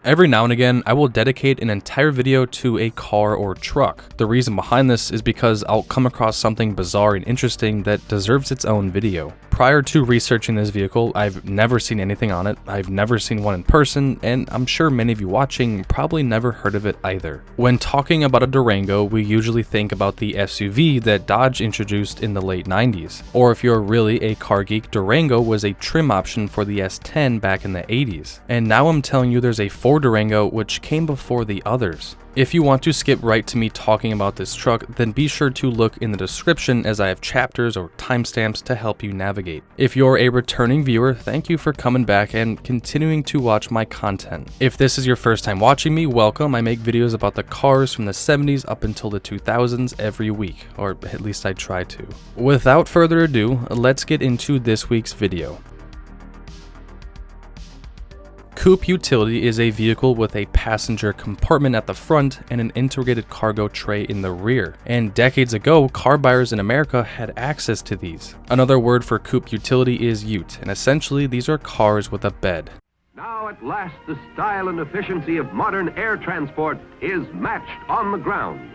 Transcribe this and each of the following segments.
Every now and again, I will dedicate an entire video to a car or truck. The reason behind this is because I'll come across something bizarre and interesting that deserves its own video. Prior to researching this vehicle, I've never seen anything on it, I've never seen one in person, and I'm sure many of you watching probably never heard of it either. When talking about a Durango, we usually think about the SUV that Dodge introduced in the late 90s. Or if you're really a car geek, Durango was a trim option for the S10 back in the 80s. And now I'm telling you there's a Ford Durango which came before the others. If you want to skip right to me talking about this truck, then be sure to look in the description as I have chapters or timestamps to help you navigate. If you're a returning viewer, thank you for coming back and continuing to watch my content. If this is your first time watching me, welcome. I make videos about the cars from the 70s up until the 2000s every week, or at least I try to. Without further ado, let's get into this week's video. Coupe utility is a vehicle with a passenger compartment at the front and an integrated cargo tray in the rear. And decades ago, car buyers in America had access to these. Another word for coupe utility is ute, and essentially these are cars with a bed. Now at last the style and efficiency of modern air transport is matched on the ground.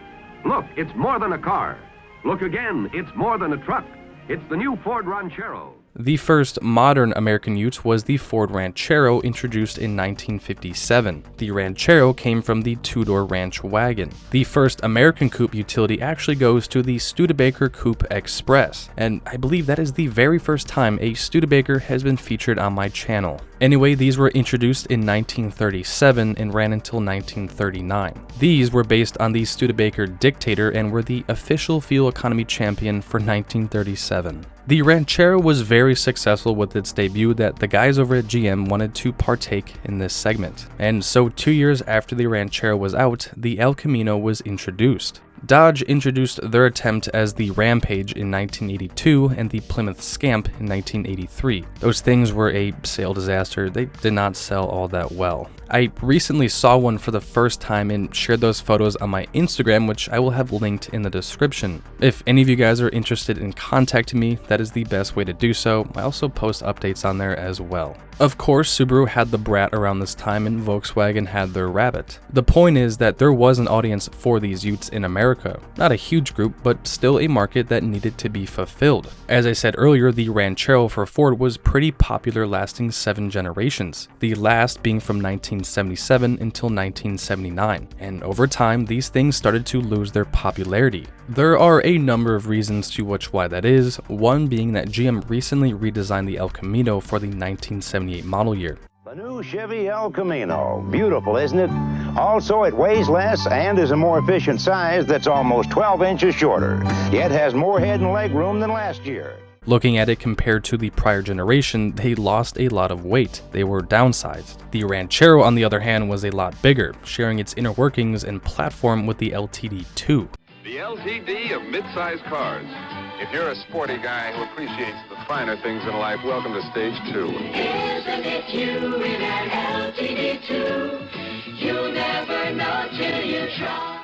Look, it's more than a car. Look again, it's more than a truck. It's the new Ford Ranchero. The first modern American ute was the Ford Ranchero, introduced in 1957. The Ranchero came from the two-door ranch wagon. The first American coupe utility actually goes to the Studebaker Coupe Express, and I believe that is the very first time a Studebaker has been featured on my channel. Anyway, these were introduced in 1937 and ran until 1939. These were based on the Studebaker Dictator and were the official fuel economy champion for 1937. The Ranchero was very successful with its debut that the guys over at GM wanted to partake in this segment. And so 2 years after the Ranchero was out, the El Camino was introduced. Dodge introduced their attempt as the Rampage in 1982 and the Plymouth Scamp in 1983. Those things were a sale disaster. They did not sell all that well. I recently saw one for the first time and shared those photos on my Instagram, which I will have linked in the description. If any of you guys are interested in contacting me, that is the best way to do so. I also post updates on there as well. Of course, Subaru had the Brat around this time and Volkswagen had their Rabbit. The point is that there was an audience for these utes in America. Not a huge group, but still a market that needed to be fulfilled. As I said earlier, the Ranchero for Ford was pretty popular, lasting 7 generations, the last being from 1977 until 1979, and over time these things started to lose their popularity. There are a number of reasons to why that is, one being that GM recently redesigned the El Camino for the 1978 model year. The new Chevy El Camino. Beautiful, isn't it? Also, it weighs less and is a more efficient size that's almost 12 inches shorter, yet has more head and leg room than last year. Looking at it compared to the prior generation, they lost a lot of weight. They were downsized. The Ranchero, on the other hand, was a lot bigger, sharing its inner workings and platform with the LTD2. The LTD of mid-size cars. If you're a sporty guy who appreciates the finer things in life, welcome to stage 2. Isn't it you in that LTD2? You'll never know till you try.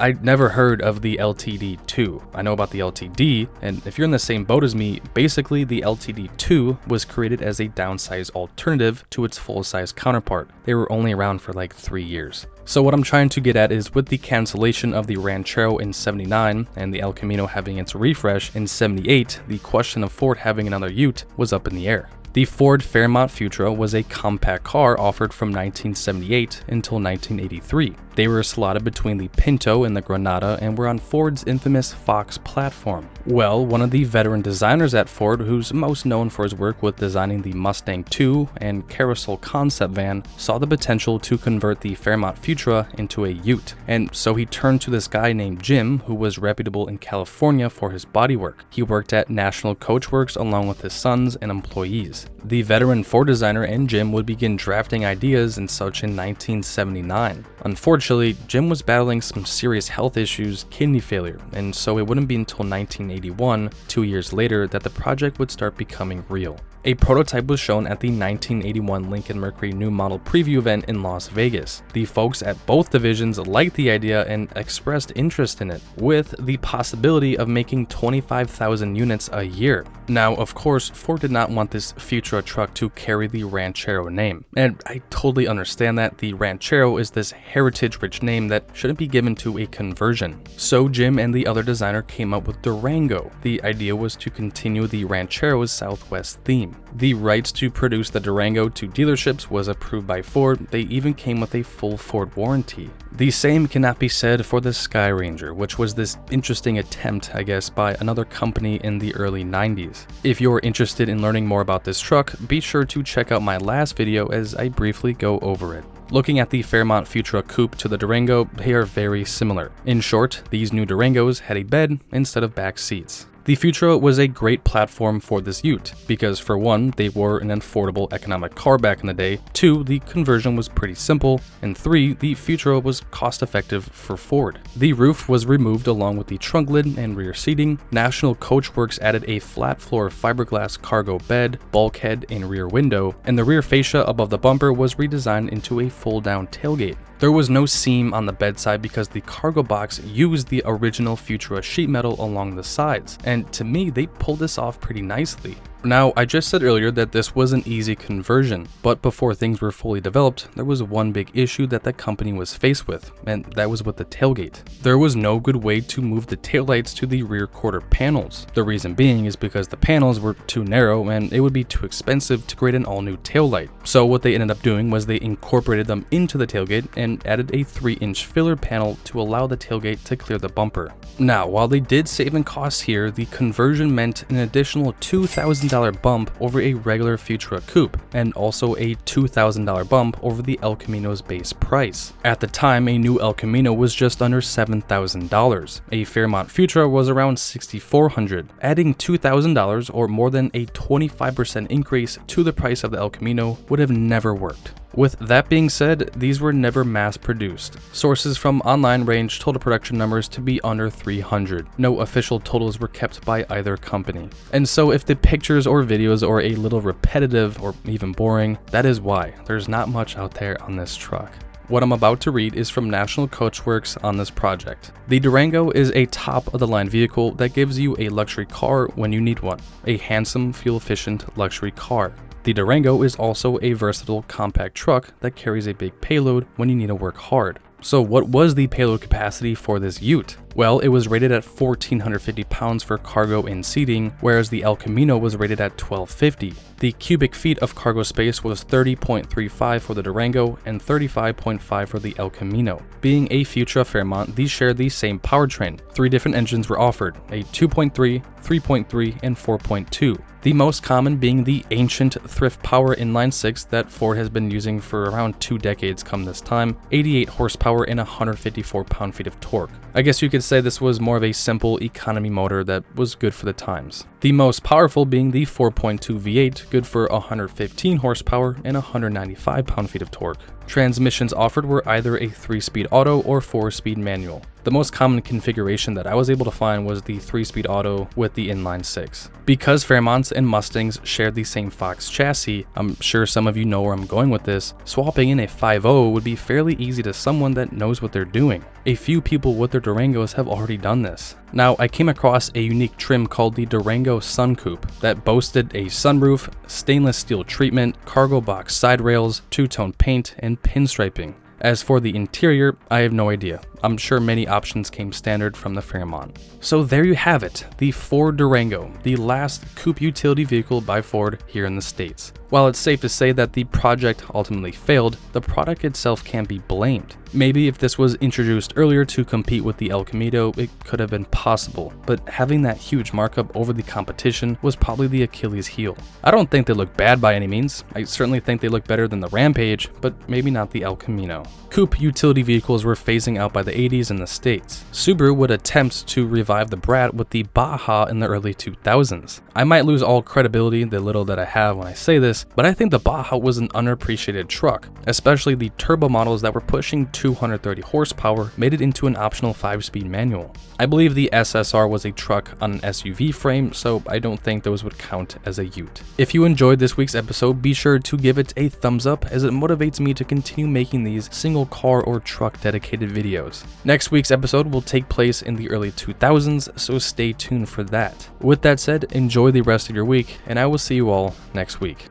I'd never heard of the LTD2. I know about the LTD, and if you're in the same boat as me, basically the LTD2 was created as a downsized alternative to its full-size counterpart. They were only around for like 3 years. So what I'm trying to get at is with the cancellation of the Ranchero in 79 and the El Camino having its refresh in 78, the question of Ford having another ute was up in the air. The Ford Fairmont Futura was a compact car offered from 1978 until 1983. They were slotted between the Pinto and the Granada and were on Ford's infamous Fox platform. Well, one of the veteran designers at Ford, who's most known for his work with designing the Mustang II and Carousel concept van, saw the potential to convert the Fairmont Futura into a ute. And so he turned to this guy named Jim, who was reputable in California for his bodywork. He worked at National Coachworks along with his sons and employees. The veteran Ford designer and Jim would begin drafting ideas and such in 1979. Unfortunately, Jim was battling some serious health issues, kidney failure, and so it wouldn't be until 1981, 2 years later, that the project would start becoming real. A prototype was shown at the 1981 Lincoln Mercury New Model Preview event in Las Vegas. The folks at both divisions liked the idea and expressed interest in it, with the possibility of making 25,000 units a year. Now, of course, Ford did not want this Futura truck to carry the Ranchero name, and I totally understand that. The Ranchero is this heritage-rich name that shouldn't be given to a conversion. So Jim and the other designer came up with Durango. The idea was to continue the Ranchero's Southwest theme. The rights to produce the Durango to dealerships was approved by Ford. They even came with a full Ford warranty. The same cannot be said for the Sky Ranger, which was this interesting attempt, I guess, by another company in the early 90s. If you're interested in learning more about this truck, be sure to check out my last video as I briefly go over it. Looking at the Fairmont Futura Coupe to the Durango, they are very similar. In short, these new Durangos had a bed instead of back seats. The Futura was a great platform for this ute, because for one, they were an affordable economic car back in the day, 2, the conversion was pretty simple, and 3, the Futura was cost effective for Ford. The roof was removed along with the trunk lid and rear seating. National Coachworks added a flat floor fiberglass cargo bed, bulkhead, and rear window, and the rear fascia above the bumper was redesigned into a fold-down tailgate. There was no seam on the bedside because the cargo box used the original Futura sheet metal along the sides, and to me, they pulled this off pretty nicely. Now, I just said earlier that this was an easy conversion, but before things were fully developed, there was one big issue that the company was faced with, and that was with the tailgate. There was no good way to move the taillights to the rear quarter panels. The reason being is because the panels were too narrow and it would be too expensive to create an all-new taillight. So what they ended up doing was they incorporated them into the tailgate and added a 3-inch filler panel to allow the tailgate to clear the bumper. Now, while they did save in costs here, the conversion meant an additional $2,000 bump over a regular Futura Coupe, and also a $2,000 bump over the El Camino's base price. At the time, a new El Camino was just under $7,000. A Fairmont Futura was around $6,400. Adding $2,000 or more than a 25% increase to the price of the El Camino would have never worked. With that being said, these were never mass produced. Sources from online range total production numbers to be under 300. No official totals were kept by either company. And so if the pictures or videos are a little repetitive or even boring, that is why. There's not much out there on this truck. What I'm about to read is from National Coachworks on this project. The Durango is a top-of-the-line vehicle that gives you a luxury car when you need one. A handsome, fuel-efficient luxury car. The Durango is also a versatile compact truck that carries a big payload when you need to work hard. So what was the payload capacity for this ute? Well, it was rated at 1,450 pounds for cargo and seating, whereas the El Camino was rated at 1,250. The cubic feet of cargo space was 30.35 for the Durango and 35.5 for the El Camino. Being a Futura Fairmont, these share the same powertrain. 3 different engines were offered, a 2.3, 3.3, and 4.2. The most common being the ancient Thrift Power inline-6 that Ford has been using for around 2 decades come this time, 88 horsepower and 154 pound-feet of torque. I guess you could say this was more of a simple economy motor that was good for the times. The most powerful being the 4.2 V8, good for 115 horsepower and 195 pound-feet of torque. Transmissions offered were either a 3-speed auto or 4-speed manual. The most common configuration that I was able to find was the 3-speed auto with the inline-6. Because Fairmonts and Mustangs shared the same Fox chassis, I'm sure some of you know where I'm going with this, swapping in a 5.0 would be fairly easy to someone that knows what they're doing. A few people with their Durangos have already done this. Now, I came across a unique trim called the Durango Sun Coupe that boasted a sunroof, stainless steel treatment, cargo box side rails, two-tone paint, and pinstriping. As for the interior, I have no idea. I'm sure many options came standard from the Fairmont. So there you have it, the Ford Durango, the last coupe utility vehicle by Ford here in the States. While it's safe to say that the project ultimately failed, the product itself can't be blamed. Maybe if this was introduced earlier to compete with the El Camino, it could have been possible, but having that huge markup over the competition was probably the Achilles heel. I don't think they look bad by any means. I certainly think they look better than the Rampage, but maybe not the El Camino. Coupe utility vehicles were phasing out by the 80s in the States. Subaru would attempt to revive the Brat with the Baja in the early 2000s. I might lose all credibility, the little that I have when I say this, this, but I think the Baja was an underappreciated truck, especially the turbo models that were pushing 230 horsepower made it into an optional 5-speed manual. I believe the SSR was a truck on an SUV frame, so I don't think those would count as a ute. If you enjoyed this week's episode, be sure to give it a thumbs up as it motivates me to continue making these single car or truck dedicated videos. Next week's episode will take place in the early 2000s, so stay tuned for that. With that said, enjoy the rest of your week, and I will see you all next week.